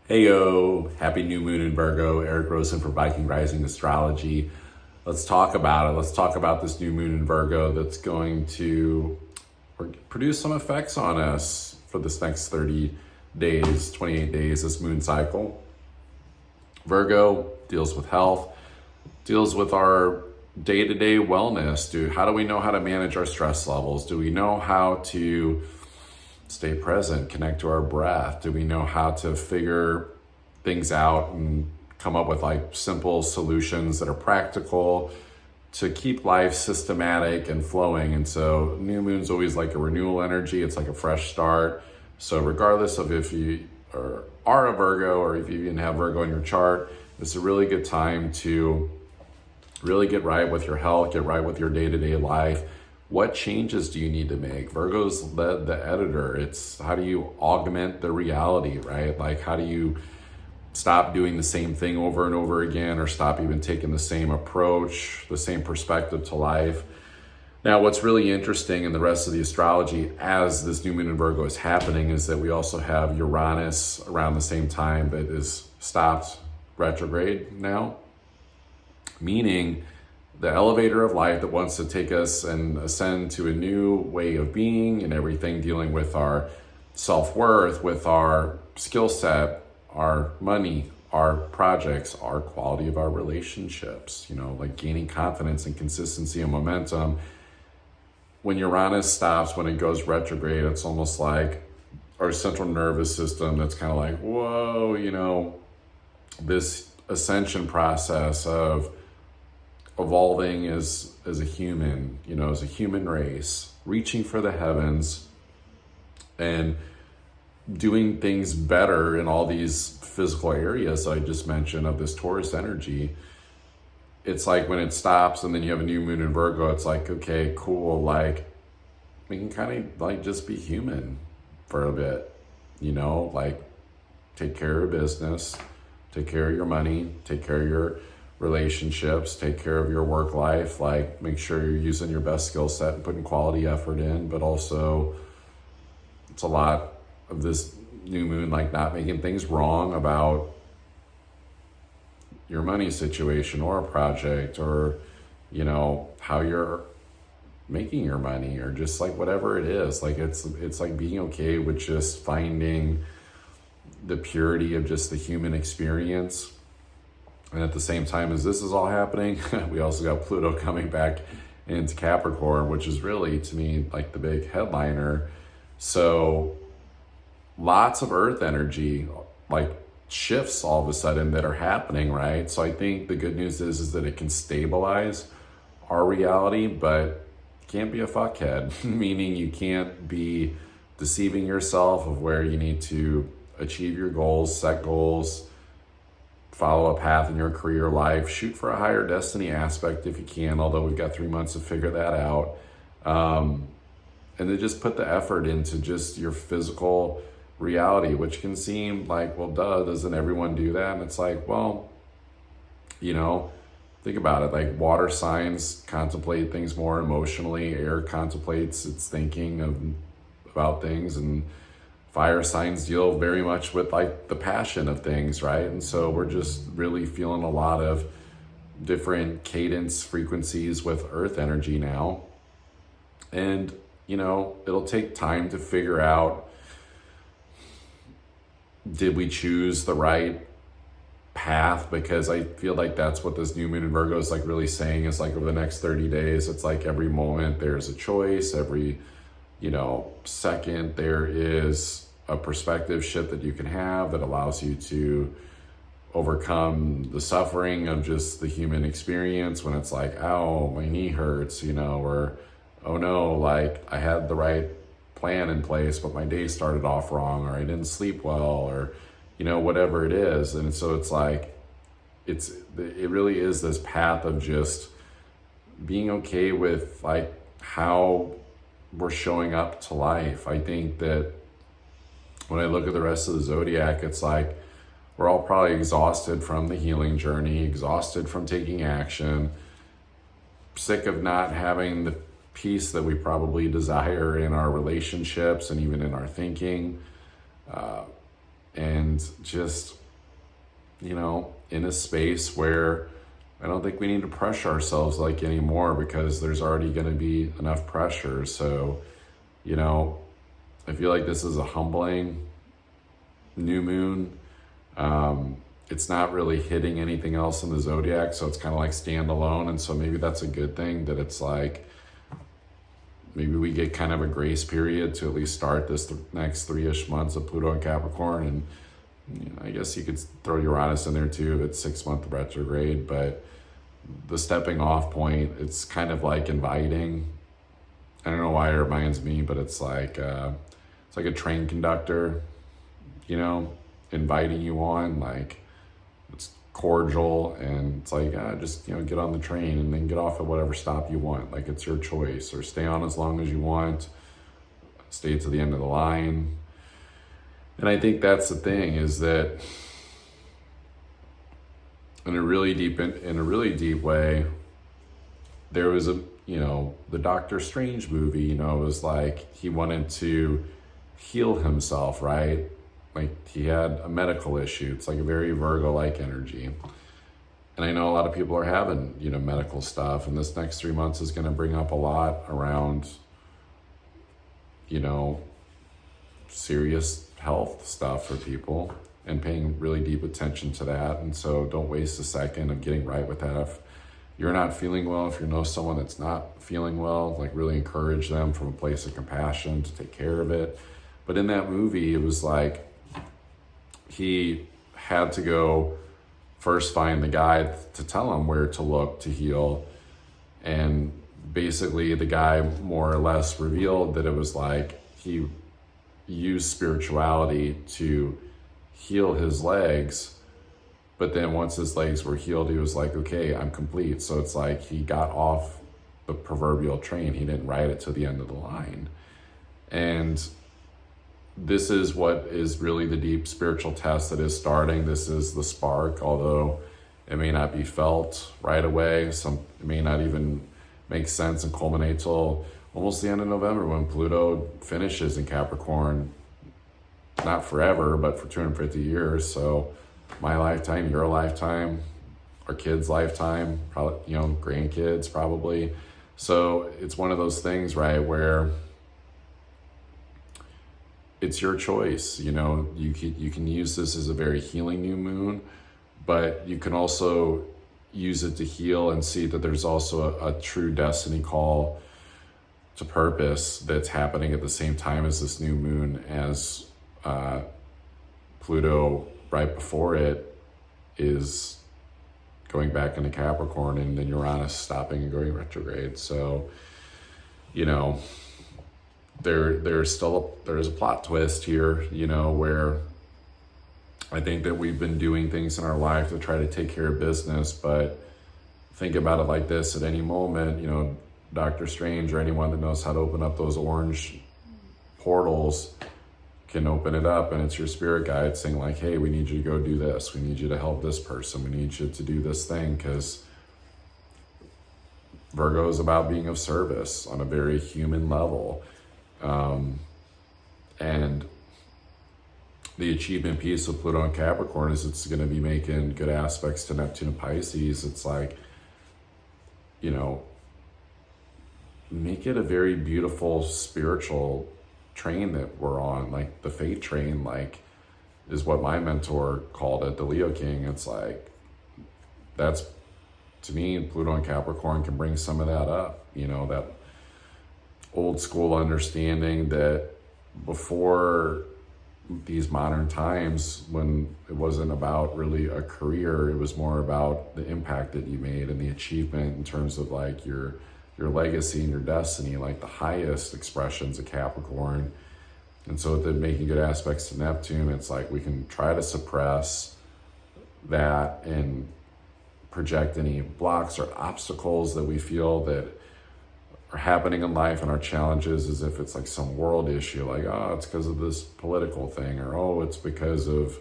Heyo, happy new moon in Virgo. Eric Rosen for Viking Rising Astrology. Let's talk about it. Let's talk about this new moon in Virgo that's going to produce some effects on us for this next 30 days, 28 days, this moon cycle. Virgo deals with health, deals with our day-to-day wellness. How do we know how to manage our stress levels? Do we know how to stay present, connect to our breath? Do we know how to figure things out and come up with like simple solutions that are practical to keep life systematic and flowing? And so new moon's always like a renewal energy. It's like a fresh start. So regardless of if you are a Virgo or if you even have Virgo in your chart, it's a really good time to really get right with your health, get right with your day-to-day life. What changes do you need to make? Virgo's the editor. It's how do you augment the reality, right? Like how do you stop doing the same thing over and over again, or stop even taking the same approach, the same perspective to life? Now, what's really interesting in the rest of the astrology as this new moon in Virgo is happening is that we also have Uranus around the same time that is stopped retrograde now, meaning the elevator of life that wants to take us and ascend to a new way of being and everything, dealing with our self-worth, with our skill set, our money, our projects, our quality of our relationships, like gaining confidence and consistency and momentum. When Uranus stops, when it goes retrograde, it's almost like our central nervous system that's kind of like, whoa, this ascension process of evolving as a human, as a human race, reaching for the heavens and doing things better in all these physical areas I just mentioned of this Taurus energy. It's like when it stops and then you have a new moon in Virgo, it's like, okay, cool. Like we can kind of like just be human for a bit, like take care of business, take care of your money, take care of your relationships, take care of your work life, like make sure you're using your best skill set and putting quality effort in. But also it's a lot of this new moon, like not making things wrong about your money situation or a project, or how you're making your money, or just like whatever it is. Like it's like being okay with just finding the purity of just the human experience. And at the same time as this is all happening, we also got Pluto coming back into Capricorn, which is really, to me, like the big headliner. So lots of earth energy, like shifts all of a sudden that are happening, right? So I think the good news is that it can stabilize our reality, but can't be a fuckhead, meaning you can't be deceiving yourself of where you need to achieve your goals, set goals, follow a path in your career life, shoot for a higher destiny aspect if you can, although we've got 3 months to figure that out. And then just put the effort into just your physical reality, which can seem like, well, duh, doesn't everyone do that? And it's like, well, think about it. Like water signs contemplate things more emotionally, air contemplates its thinking about things, and fire signs deal very much with like the passion of things, right? And so we're just really feeling a lot of different cadence frequencies with earth energy now. And, it'll take time to figure out, did we choose the right path? Because I feel like that's what this new moon in Virgo is like really saying, is like over the next 30 days, it's like every moment there's a choice, every, second there is a perspective shift that you can have that allows you to overcome the suffering of just the human experience, when it's like, ow, my knee hurts, or, oh no, like I had the right plan in place, but my day started off wrong, or I didn't sleep well, or, whatever it is. And so it's like, it really is this path of just being okay with like how we're showing up to life. I think that when I look at the rest of the zodiac, it's like we're all probably exhausted from the healing journey, exhausted from taking action, sick of not having the peace that we probably desire in our relationships and even in our thinking. and just, in a space where I don't think we need to pressure ourselves like anymore, because there's already going to be enough pressure. So, I feel like this is a humbling new moon. It's not really hitting anything else in the zodiac, so it's kind of like standalone. And so maybe that's a good thing, that it's like, maybe we get kind of a grace period to at least start this next 3-ish months of Pluto and Capricorn. And I guess you could throw Uranus in there too if it's 6-month retrograde. But the stepping off point, it's kind of like inviting. I don't know why it reminds me, but it's like a train conductor, inviting you on. Like, it's cordial, and it's like, just get on the train and then get off at whatever stop you want. Like, it's your choice, or stay on as long as you want, stay to the end of the line. And I think that's the thing, is that in a really deep way, there was the Doctor Strange movie. It was like he wanted to heal himself, right? Like, he had a medical issue. It's like a very Virgo-like energy. And I know a lot of people are having, medical stuff. And this next 3 months is going to bring up a lot around, serious health stuff for people, and paying really deep attention to that. And so don't waste a second of getting right with that. If you're not feeling well, if you know someone that's not feeling well, like, really encourage them from a place of compassion to take care of it. But in that movie, it was like, he had to go first find the guy to tell him where to look to heal. And basically the guy more or less revealed that it was like he used spirituality to heal his legs. But then once his legs were healed, he was like, okay, I'm complete. So it's like he got off the proverbial train. He didn't ride it to the end of the line. And this is what is really the deep spiritual test that is starting. This is the spark, although it may not be felt right away. It may not even make sense and culminate till almost the end of November, when Pluto finishes in Capricorn. Not forever, but for 250 years. So my lifetime, your lifetime, our kids' lifetime, probably, grandkids probably. So it's one of those things, right, where it's your choice. You can use this as a very healing new moon, but you can also use it to heal and see that there's also a true destiny call to purpose that's happening at the same time as this new moon, as Pluto right before it is going back into Capricorn, and then Uranus stopping and going retrograde. So, there's a plot twist here, where I think that we've been doing things in our life to try to take care of business, but think about it like this: at any moment, Doctor Strange or anyone that knows how to open up those orange portals can open it up, and it's your spirit guide saying like, hey, we need you to go do this. We need you to help this person. We need you to do this thing, because Virgo is about being of service on a very human level. And the achievement piece of Pluto and Capricorn is it's going to be making good aspects to Neptune and Pisces. It's like, make it a very beautiful spiritual train that we're on, like the fate train, like, is what my mentor called it, the Leo King. It's like, that's, to me, Pluto and Capricorn can bring some of that up, that old school understanding that before these modern times, when it wasn't about really a career, it was more about the impact that you made and the achievement in terms of like your legacy and your destiny, like the highest expressions of Capricorn. And so with the making good aspects to Neptune, it's like we can try to suppress that and project any blocks or obstacles that we feel that are happening in life and our challenges as if it's like some world issue, like, oh, it's because of this political thing, or oh, it's because of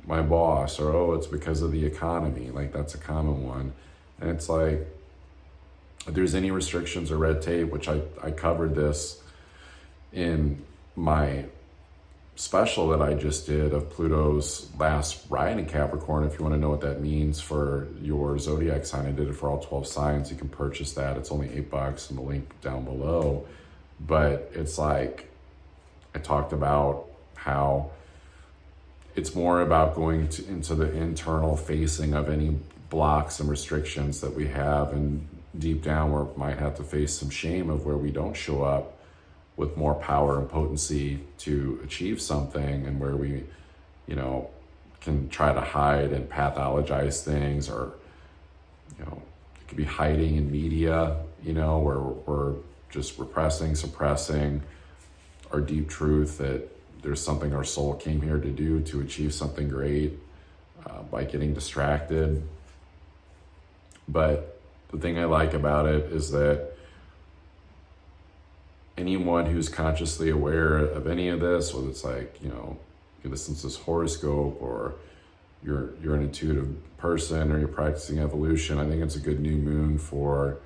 my boss, or oh, it's because of the economy. Like, that's a common one. And it's like, if there's any restrictions or red tape, which I covered this in my special that I just did of Pluto's last ride in Capricorn. If you want to know what that means for your zodiac sign, I did it for all 12 signs. You can purchase that. It's only $8 in the link down below. But it's like, I talked about how it's more about going into the internal facing of any blocks and restrictions that we have, and deep down we might have to face some shame of where we don't show up with more power and potency to achieve something, and where we, can try to hide and pathologize things, or, it could be hiding in media, where we're just repressing, suppressing our deep truth that there's something our soul came here to do, to achieve something great, by getting distracted. But the thing I like about it is that anyone who's consciously aware of any of this, whether it's like, you listen to this horoscope, or you're an intuitive person, or you're practicing evolution, I think it's a good new moon for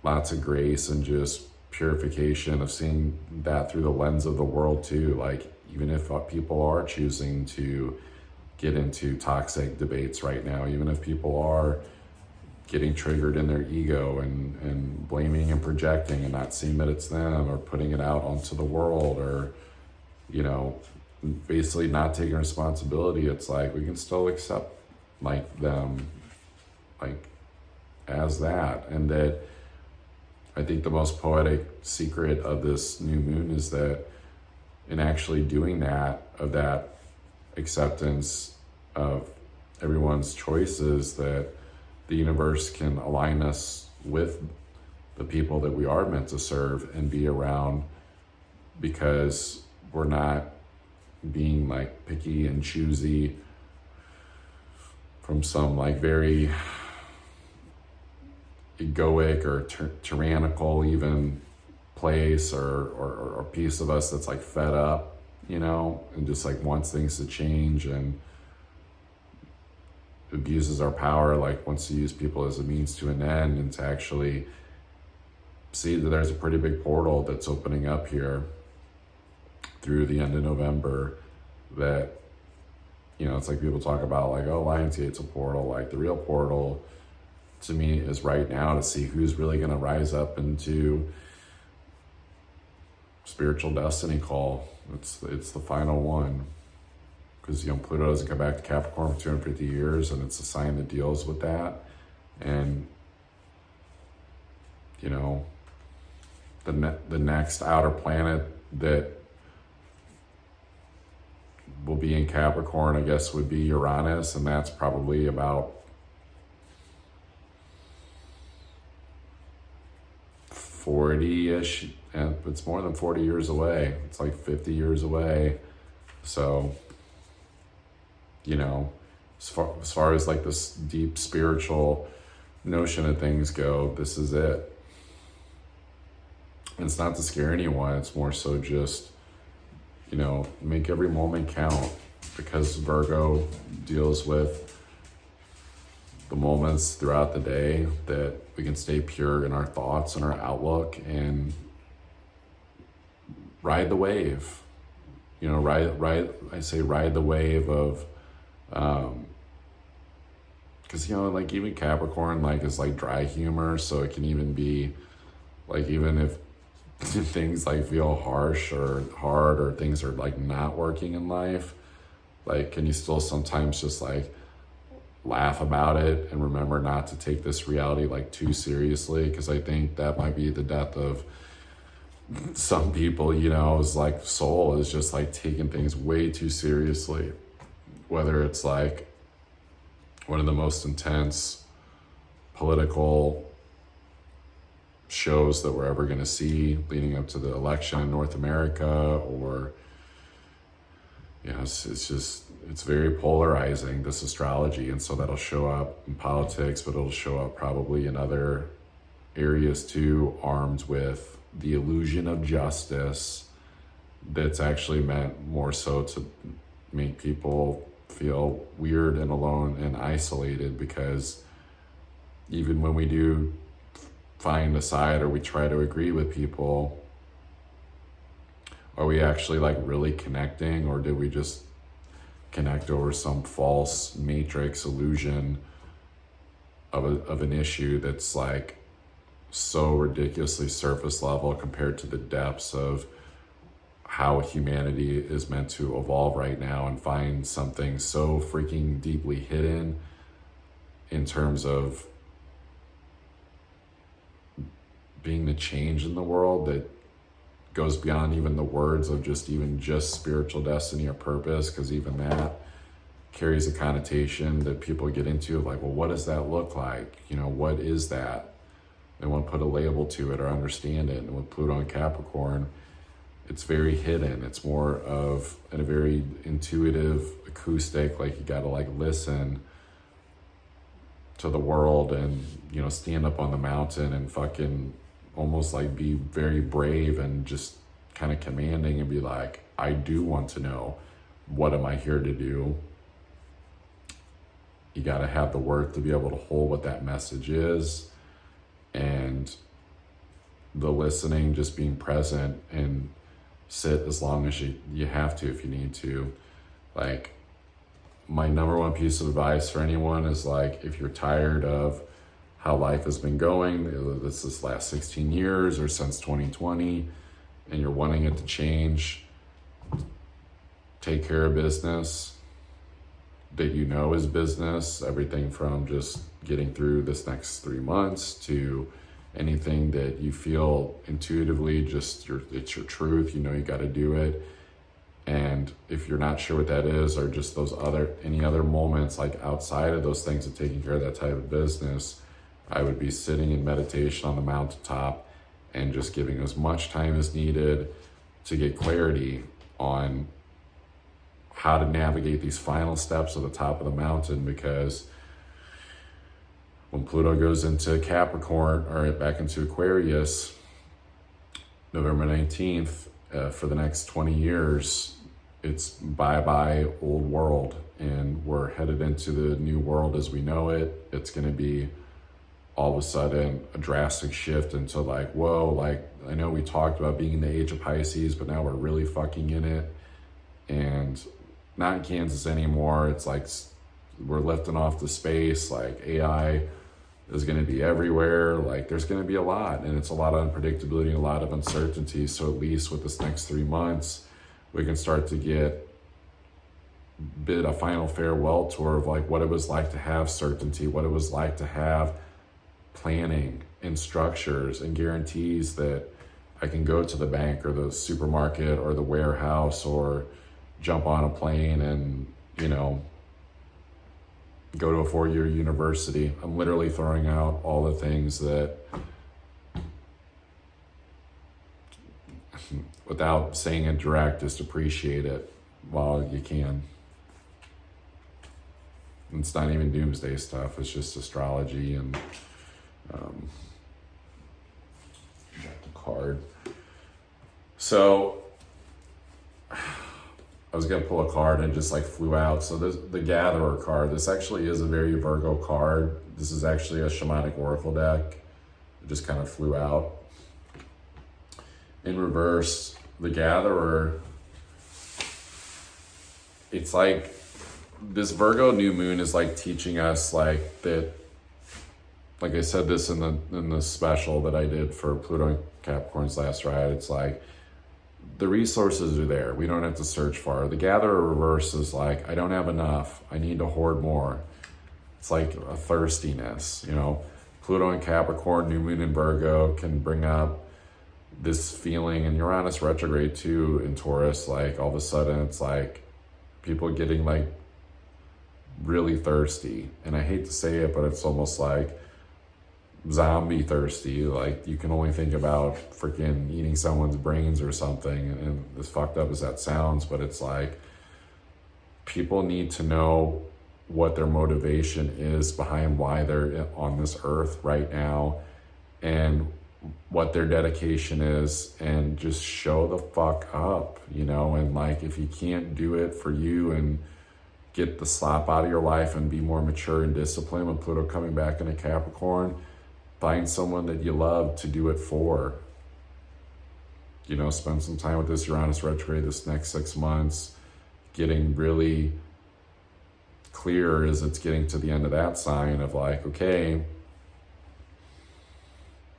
lots of grace and just purification of seeing that through the lens of the world too. Like, even if people are choosing to get into toxic debates right now, even if people are getting triggered in their ego and blaming and projecting and not seeing that it's them, or putting it out onto the world, or, basically not taking responsibility, it's like we can still accept like them like as that. And that I think the most poetic secret of this new moon is that in actually doing that, of that acceptance of everyone's choices, that the universe can align us with the people that we are meant to serve and be around, because we're not being like picky and choosy from some like very egoic or tyrannical even place, or piece of us that's like fed up, and just like wants things to change and abuses our power, like wants to use people as a means to an end, and to actually see that there's a pretty big portal that's opening up here through the end of November. That, it's like people talk about like, oh, Lionsgate's a portal. Like, the real portal to me is right now to see who's really going to rise up into spiritual destiny call. It's the final one, because Pluto doesn't come back to Capricorn for 250 years, and it's a sign that deals with that. And the next outer planet that will be in Capricorn, I guess, would be Uranus, and that's probably about 40-ish, and it's more than 40 years away. It's like 50 years away. So, as far as like this deep spiritual notion of things go, this is it. And it's not to scare anyone. It's more so just, make every moment count, because Virgo deals with the moments throughout the day that we can stay pure in our thoughts and our outlook, and ride the wave. Ride the wave of, because like even Capricorn like is like dry humor, so it can even be like, even if things like feel harsh or hard, or things are like not working in life, like, can you still sometimes just like laugh about it and remember not to take this reality like too seriously? Because I think that might be the death of some people, is like soul is just like taking things way too seriously, whether it's like one of the most intense political shows that we're ever going to see leading up to the election in North America, or it's very polarizing, this astrology. And so that'll show up in politics, but it'll show up probably in other areas too, armed with the illusion of justice that's actually meant more so to make people feel weird and alone and isolated, because even when we do find a side or we try to agree with people, Are we actually like really connecting, or did we just connect over some false matrix illusion of an issue that's like so ridiculously surface level compared to the depths of how humanity is meant to evolve right now, and find something so freaking deeply hidden in terms of being the change in the world that goes beyond even the words of just spiritual destiny or purpose, because even that carries a connotation that people get into of like, well, what does that look like? You know, what is that? They won't put a label to it or understand it. And with Pluto and Capricorn, it's very hidden. It's more of a very intuitive, acoustic, like you gotta like listen to the world and, you know, stand up on the mountain and fucking almost like be very brave and just kind of commanding and be like, I do want to know, what am I here to do? You gotta have the worth to be able to hold what that message is, and the listening, just being present and sit as long as you have to if you need to. Like, my number one piece of advice for anyone is like, if you're tired of how life has been going, this last 16 years or since 2020, and you're wanting it to change, take care of business that you know is business, everything from just getting through this next 3 months to anything that you feel intuitively, it's your truth, you know, you got to do it. And if you're not sure what that is, or just any other moments like outside of those things of taking care of that type of business, I would be sitting in meditation on the mountaintop and just giving as much time as needed to get clarity on how to navigate these final steps at the top of the mountain. Because when Pluto goes into Capricorn, or back into Aquarius, November 19th, for the next 20 years, it's bye-bye old world, and we're headed into the new world as we know it. It's going to be all of a sudden a drastic shift into like, whoa, like, I know we talked about being in the age of Pisces, but now we're really fucking in it. And not in Kansas anymore. It's like we're lifting off to space. Like, AI is going to be everywhere. Like, there's going to be a lot, and it's a lot of unpredictability, a lot of uncertainty. So at least with this next 3 months, we can start to get a final farewell tour of like what it was like to have certainty, what it was like to have planning and structures and guarantees that I can go to the bank or the supermarket or the warehouse or jump on a plane and, you know, go to a 4-year university. I'm literally throwing out all the things that, without saying it direct, just appreciate it while you can. It's not even doomsday stuff. It's just astrology and got the card. So I was gonna pull a card and just like flew out. So this, the Gatherer card, this actually is a very Virgo card. This is actually a shamanic oracle deck. It just kind of flew out. In reverse, the Gatherer, it's like this Virgo new moon is like teaching us like that, like I said this in the special that I did for Pluto and Capricorn's last ride. It's like the resources are there. We don't have to search far. The Gatherer reverse is like, I don't have enough. I need to hoard more. It's like a thirstiness, you know. Pluto and Capricorn, new moon in Virgo can bring up this feeling, and Uranus retrograde too in Taurus. Like all of a sudden it's like people getting like really thirsty. And I hate to say it, but it's almost like zombie thirsty. Like you can only think about freaking eating someone's brains or something, and as fucked up as that sounds, but it's like people need to know what their motivation is behind why they're on this earth right now, and what their dedication is, and just show the fuck up, you know. And like if you can't do it for you and get the slop out of your life and be more mature and disciplined, with Pluto coming back into Capricorn, find someone that you love to do it for. spend some time with this Uranus retrograde this next 6 months, getting really clear as it's getting to the end of that sign of like, okay,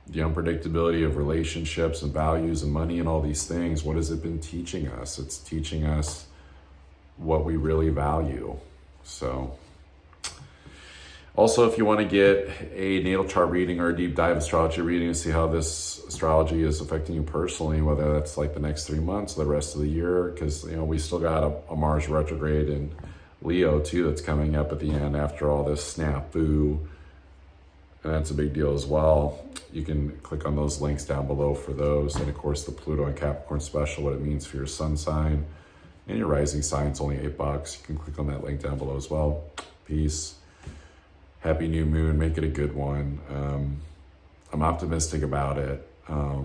the unpredictability of relationships and values and money and all these things, what has it been teaching us? It's teaching us what we really value. So also, if you want to get a natal chart reading or a deep dive astrology reading to see how this astrology is affecting you personally, whether that's like the next 3 months or the rest of the year, because we still got a Mars retrograde in Leo too that's coming up at the end after all this snafu, and that's a big deal as well. You can click on those links down below for those, and of course the Pluto and Capricorn special, what it means for your sun sign and your rising sign. It's only $8. You can click on that link down below as well. Peace. Happy new moon. Make it a good one. I'm optimistic about it. I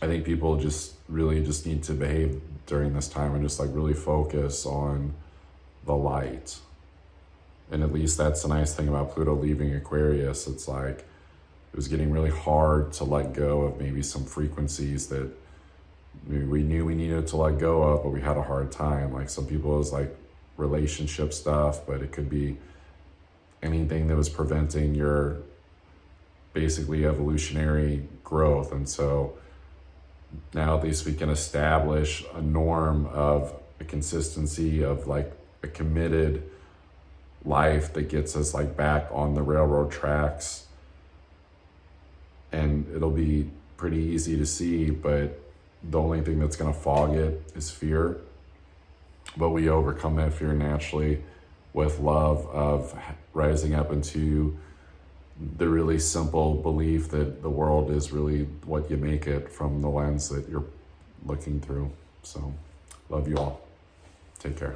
think people just really just need to behave during this time and just like really focus on the light. And at least that's the nice thing about Pluto leaving Aquarius. It's like it was getting really hard to let go of maybe some frequencies that we knew we needed to let go of, but we had a hard time. Like some people, it's like relationship stuff, but it could be anything that was preventing your basically evolutionary growth. And so now at least we can establish a norm of a consistency of like a committed life that gets us like back on the railroad tracks. And it'll be pretty easy to see, but the only thing that's going to fog it is fear. But we overcome that fear naturally with love of rising up into the really simple belief that the world is really what you make it from the lens that you're looking through. So love you all. Take care.